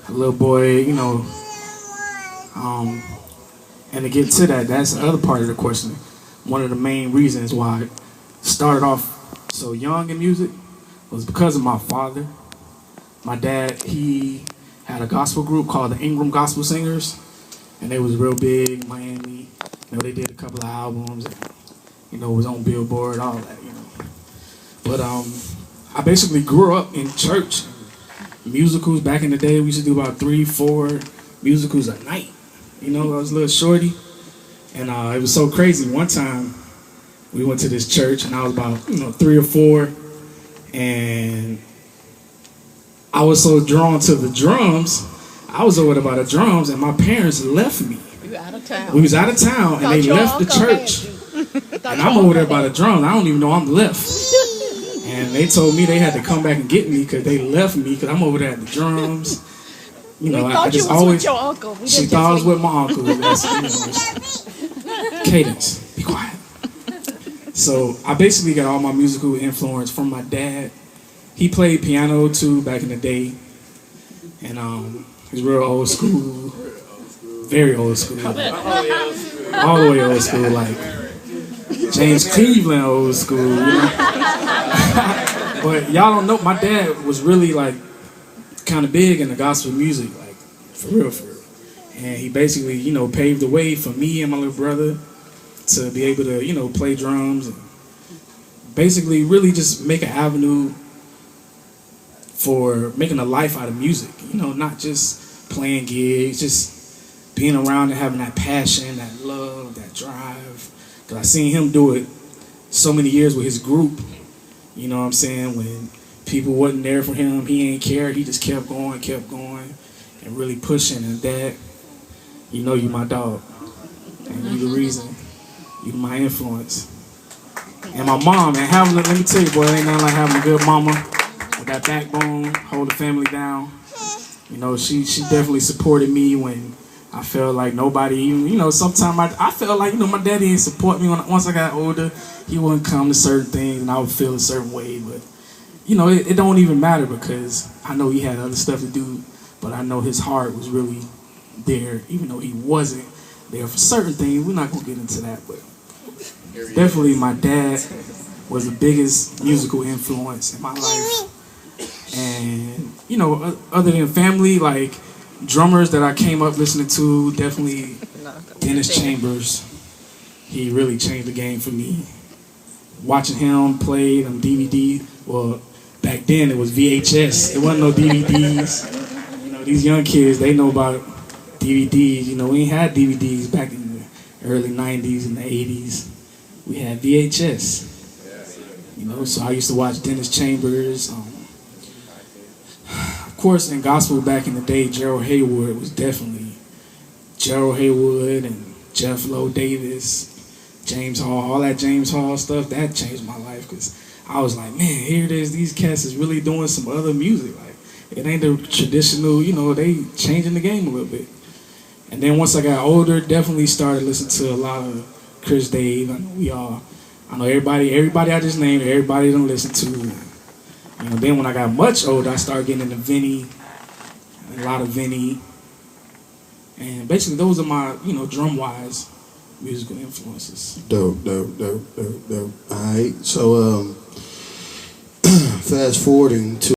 a little boy, and to get to that, that's the other part of the question. One of the main reasons why I started off so young in music was because of my father. My dad, he had a gospel group called the Ingram Gospel Singers, and they was real big in Miami. They did a couple of albums, and, was on Billboard, all that, But I basically grew up in church. Musicals back in the day, we used to do about 3-4 musicals a night. I was a little shorty, and it was so crazy. One time, we went to this church, and I was about 3 or 4, and I was so drawn to the drums. I was over there by the drums, and my parents left me. You were out of town. We was out of town, and they left the church. And I'm over there by the drums. I don't even know I'm left. And they told me they had to come back and get me because they left me because I'm over there at the drums. I just always. With your uncle. She thought I was with my uncle. Cadence, be quiet. So I basically got all my musical influence from my dad. He played piano too back in the day, and he's real old school, very old school, all the way old school, like James Cleveland old school. But y'all don't know, my dad was really like kind of big in the gospel music, like for real. And he basically, paved the way for me and my little brother to be able to, play drums and basically really just make an avenue for making a life out of music. Not just playing gigs, just being around and having that passion, that love, that drive. Because I seen him do it so many years with his group. You know what I'm saying? When people wasn't there for him, he ain't care. He just kept going, and really pushing. And Dad, you my dog. And you the reason. You my influence. And my mom, and let me tell you, boy, ain't nothing like having a good mama with that backbone, hold the family down. She definitely supported me when I felt like nobody even, sometimes I felt like, my daddy didn't support me once I got older. He wouldn't come to certain things and I would feel a certain way, but it don't even matter because I know he had other stuff to do, but I know his heart was really there, even though he wasn't there for certain things. We're not gonna get into that, but definitely my dad was the biggest musical influence in my life. And, other than family, like drummers that I came up listening to, definitely Dennis Chambers. He really changed the game for me. Watching him play them DVD, well, back then it was VHS. It wasn't no DVDs. These young kids, they know about DVDs. We ain't had DVDs back in the early 90s and the 80s. We had VHS. So I used to watch Dennis Chambers. Of course, in gospel back in the day, Gerald Haywood was definitely Gerald Haywood and Jeff Lowe Davis, James Hall, all that James Hall stuff. That changed my life because I was like, man, here it is. These cats is really doing some other music. Like it ain't the traditional. They changing the game a little bit. And then once I got older, definitely started listening to a lot of Chris Dave. I know everybody I just named, everybody done listen to. Then when I got much older, I started getting into Vinny, a lot of Vinny. And basically those are my, drum-wise musical influences. Dope. All right, so fast forwarding to